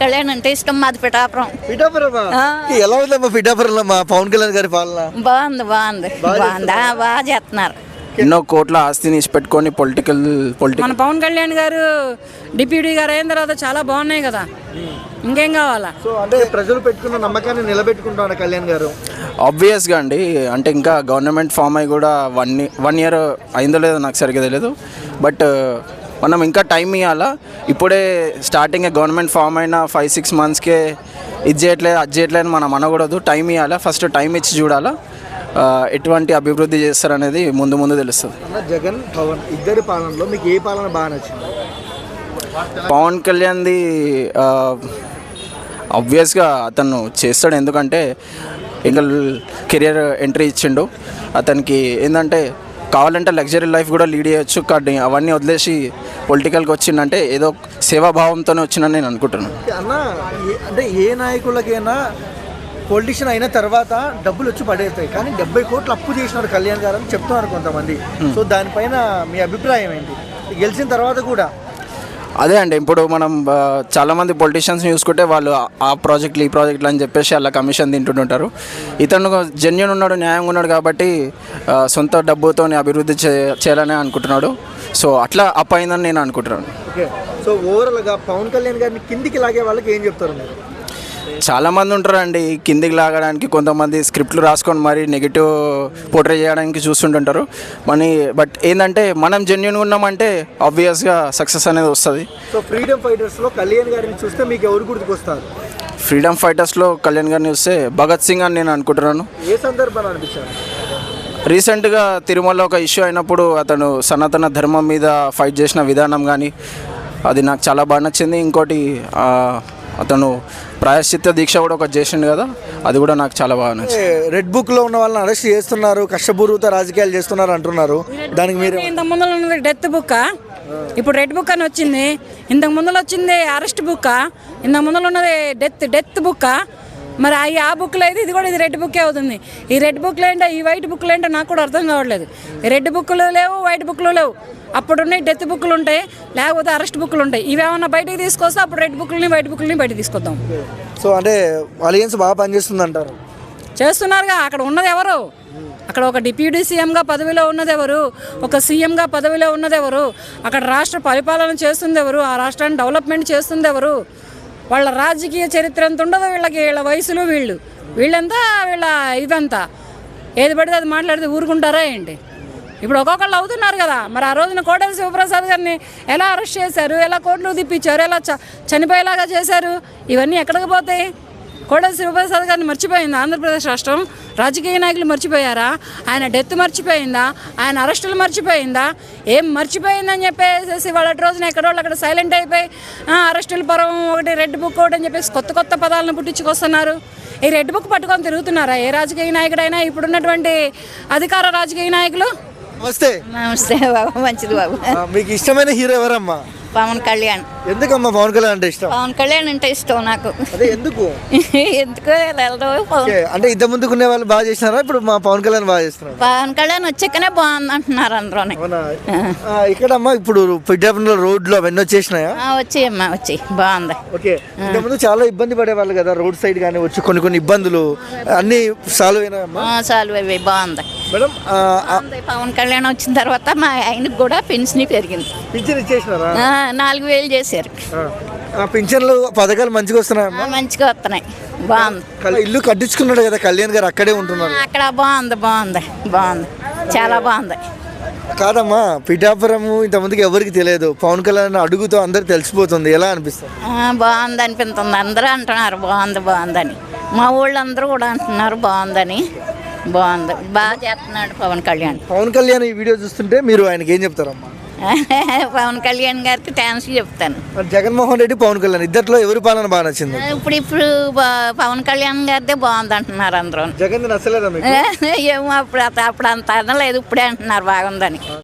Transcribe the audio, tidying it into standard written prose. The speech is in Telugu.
కళ్యాణ్ అంటే ఇష్టం, మాది పిఠాపురం. పిఠాపురమా? ఎలా ఉందమ్మా పిఠాపురంలో మా పవన్ కళ్యాణ్ గారి పాలన? బాగుంది బాగుంది బాగుంది, బాగా చేస్తున్నారు. ఎన్నో కోట్ల ఆస్తిని పెట్టుకొని పొలిటికల్ మన పవన్ కళ్యాణ్ గారు డిప్యూటీ గారు అయిన తర్వాత చాలా బాగున్నాయి కదా, ఇంకేం కావాలా? సో అంటే ప్రజలు పెట్టుకున్న నమ్మకాన్ని నిలబెట్టుకుంటాను కళ్యాణ్ గారు. ఆబ్వియస్గా అండి. అంటే ఇంకా గవర్నమెంట్ ఫామ్ అయ్యి కూడా వన్ ఇయర్ అయిందో లేదో నాకు సరిగ్గా తెలియదు. బట్ మనం ఇంకా టైం ఇవ్వాలా. ఇప్పుడే స్టార్టింగ్ గవర్నమెంట్ ఫామ్ అయిన 5-6 మంత్స్కే ఇది చేయట్లేదు అది చేయట్లేదు అని మనం అనకూడదు. టైం ఇవ్వాలా, ఫస్ట్ టైం ఇచ్చి చూడాలా ఎటువంటి అభివృద్ధి చేస్తారనేది ముందు తెలుస్తుంది. జగన్ పవన్ ఇద్దరి పాలనలో మీకు ఏ పాలన బాగా నచ్చింది? పవన్ కళ్యాణ్ది ఆబ్వియస్గా అతను చేస్తాడు. ఎందుకంటే ఇంకా కెరియర్ ఎంట్రీ ఇచ్చిండు. అతనికి ఏంటంటే కావాలంటే లగ్జరీ లైఫ్ కూడా లీడ్ చేయొచ్చు. కానీ అవన్నీ వదిలేసి పొలిటికల్కి వచ్చిందంటే ఏదో సేవాభావంతోనే వచ్చిందని నేను అనుకుంటున్నాను. అన్న అంటే ఏ నాయకులకైనా పొలిటీషియన్ అయిన తర్వాత డబ్బులు వచ్చి పడేస్తాయి, కానీ 70 కోట్లు అప్పు చేసినాడు కళ్యాణ్ గారు అని చెప్తున్నారు కొంతమంది. సో దానిపైన మీ అభిప్రాయం ఏంటి? గెలిచిన తర్వాత కూడా అదే అండి. ఇప్పుడు మనం చాలామంది పొలిటీషియన్స్ చూసుకుంటే వాళ్ళు ఆ ప్రాజెక్టులు ఈ ప్రాజెక్టులు అని చెప్పేసి అలా కమిషన్ తింటుంటారు. ఇతను జెన్యూన్ ఉన్నాడు, న్యాయంగా ఉన్నాడు కాబట్టి సొంత డబ్బుతో అభివృద్ధి చేయాలని అనుకుంటున్నాడు. సో అట్లా అప్ అయిందని నేను అనుకుంటున్నాను. ఓకే. సో ఓవరాల్గా పవన్ కళ్యాణ్ గారిని కిందికి లాగే వాళ్ళకి ఏం చెప్తారు మీరు? చాలామంది ఉంటారండి కిందికి లాగడానికి. కొంతమంది స్క్రిప్ట్లు రాసుకొని మరి నెగిటివ్ పోర్ట్రే చేయడానికి చూస్తుంటుంటారు. బట్ ఏంటంటే మనం జెన్యూన్గా ఉన్నామంటే ఆబ్వియస్గా సక్సెస్ అనేది వస్తుంది. సో ఫ్రీడమ్ ఫైటర్స్లో కళ్యాణ్ గారిని చూస్తే మీకు ఎవరు గుర్తుకొస్తారు? ఫ్రీడమ్ ఫైటర్స్లో కళ్యాణ్ గారిని చూస్తే భగత్ సింగ్ అని నేను అనుకుంటున్నాను. ఏ సందర్భాన్ని అనిపించారు? రీసెంట్గా తిరుమలలో ఒక ఇష్యూ అయినప్పుడు అతను సనాతన ధర్మం మీద ఫైట్ చేసిన విధానం కానీ అది నాకు చాలా బాగా నచ్చింది. ఇంకోటి అతను ప్రాయశ్చిత్త దీక్ష కూడా ఒకటి చేసిండు కదా, అది కూడా నాకు చాలా బాగా నచ్చింది. రెడ్ బుక్లో ఉన్న వాళ్ళని అరెస్ట్ చేస్తున్నారు, కష్టపూరిత రాజకీయాలు చేస్తున్నారు అంటున్నారు. దానికి మీరు ఇంతకు ముందు ఉన్నది డెత్ బుక్, ఇప్పుడు రెడ్ బుక్ అని వచ్చింది. ఇంతకు ముందు వచ్చింది అరెస్ట్ బుక్, ఇంతకు ముందు ఉన్నది డెత్ బుక్. మరి ఆ బుక్లో అయితే ఇది కూడా ఇది రెడ్ బుక్కే అవుతుంది. ఈ రెడ్ బుక్లు ఏంటో ఈ వైట్ బుక్లు ఏంటో నాకు కూడా అర్థం కావట్లేదు. ఈ రెడ్ బుక్లు లేవు, వైట్ బుక్లు లేవు. అప్పుడు ఉన్నాయి డెత్ బుక్లు ఉంటాయి, లేకపోతే అరెస్ట్ బుక్లు ఉంటాయి. ఇవేమన్నా బయటకు తీసుకొస్తే అప్పుడు రెడ్ బుక్లని వైట్ బుక్లని బయటకు తీసుకొద్దాం. సో అంటే అలయన్స్ బాగా పనిచేస్తుంది అంటారు. చేస్తున్నారుగా. అక్కడ ఉన్నది ఎవరు? అక్కడ ఒక డిప్యూటీ సీఎంగా పదవిలో ఉన్నది ఎవరు? ఒక సీఎంగా పదవిలో ఉన్నది ఎవరు? అక్కడ రాష్ట్ర పరిపాలన చేస్తుంది ఎవరు? ఆ రాష్ట్రాన్ని డెవలప్మెంట్ చేస్తుంది ఎవరు? వాళ్ళ రాజకీయ చరిత్ర ఎంత ఉండదో వీళ్ళకి, వీళ్ళ వయసులు వీళ్ళంతా వీళ్ళ ఇదంతా ఏది పడితే అది మాట్లాడితే ఊరుకుంటారా ఏంటి? ఇప్పుడు ఒక్కొక్కళ్ళు అవుతున్నారు కదా. మరి ఆ రోజున కోటెల శివప్రసాద్ గారిని ఎలా అరెస్ట్ చేశారు, ఎలా కోర్టులు తిప్పించారు, ఎలా చనిపోయేలాగా చేశారు? ఇవన్నీ ఎక్కడికి పోతాయి? కోటెల శివప్రసాద్ గారిని మర్చిపోయిందా ఆంధ్రప్రదేశ్ రాష్ట్రం? రాజకీయ నాయకులు మర్చిపోయారా? ఆయన డెత్ మర్చిపోయిందా? ఆయన అరెస్టులు మర్చిపోయిందా? ఏం మర్చిపోయిందని చెప్పేసి వాళ్ళ రోజున ఎక్కడోళ్ళు అక్కడ సైలెంట్ అయిపోయి అరెస్టుల పర్వం ఒకటి, రెడ్ బుక్ ఒకటి అని చెప్పేసి కొత్త పదాలను పుట్టించుకొస్తున్నారు. ఈ రెడ్ బుక్ పట్టుకొని తిరుగుతున్నారా ఏ రాజకీయ నాయకుడైనా? ఇప్పుడున్నటువంటి అధికార రాజకీయ నాయకులు. నమస్తే. నమస్తే బాబు, మంచిది బాబు. మీకు ఇష్టమైన హీరో ఎవరమ్మా? పవన్ కళ్యాణ్. ఎందుకమ్మా పవన్ కళ్యాణ్ అంటే ఇష్టం? పవన్ కళ్యాణ్ అంటే ఇష్టం నాకు. అదే ఎందుకు? ఎందుకో అంటే ఇంత ముందుకునే వాళ్ళు బాగా చేసినారా, ఇప్పుడు మా పవన్ కళ్యాణ్ బాగా చేస్తున్నారు? పవన్ కళ్యాణ్ వచ్చాకనే బాగుంది అంటున్నారు అందరూనే. ఇక్కడమ్మా ఇప్పుడు పిఠాపురంలో రోడ్లు అవన్నీ వచ్చేసినాయా? వచ్చాయమ్మా, వచ్చి బాగుంది. ఓకే. ఇంతకుముందు చాలా ఇబ్బంది పడేవాళ్ళు కదా రోడ్ సైడ్ కానీ, వచ్చి కొన్ని ఇబ్బందులు అన్ని సాల్వ్ అయినాయమ్మా? సాల్వ్ అయ్యి బాగుంది మేడం. పవన్ కళ్యాణ్ వచ్చిన తర్వాత మా ఆయనకు కూడా పెన్షన్ పెరిగింది. పింఛన్ ఇచ్చేసినారా? 4,000 చేశారు. పింఛన్లు పథకాలు మంచిగా వస్తున్నాయమ్మా? మంచిగా వస్తున్నాయి, బాగుంది. ఇల్లు కట్టించుకున్నాడు కదా కళ్యాణ్ గారు, అక్కడే ఉంటున్నారు. అక్కడ బాగుంది చాలా బాగుంది. కాదమ్మా, పిఠాపురము ఇంతమందికి ఎవరికి తెలియదు, పవన్ కళ్యాణ్ అడుగుతో అందరికి తెలిసిపోతుంది, ఎలా అనిపిస్తుంది? బాగుంది అనిపిస్తుంది. అందరూ అంటున్నారు బాగుందని. మా ఊళ్ళందరూ కూడా అంటున్నారు బాగుందని. బాగా చేస్తున్నాడు పవన్ కళ్యాణ్. పవన్ కళ్యాణ్ ఈ వీడియో చూస్తుంటే మీరు ఆయనకి ఏం చెప్తారమ్మా? పవన్ కళ్యాణ్ గారికి థ్యాంక్స్ చెప్తాను. జగన్మోహన్ రెడ్డి, పవన్ కళ్యాణ్ ఇద్దరిలో ఎవరి పాలన బాగా నచ్చింది? ఇప్పుడు పవన్ కళ్యాణ్ గారిదే బాగుంది అంటున్నారు అందరూ. జగన్ నచ్చలేదా? ఏమో అప్పుడు అంత అనలేదు, ఇప్పుడే అంటున్నారు బాగుందని.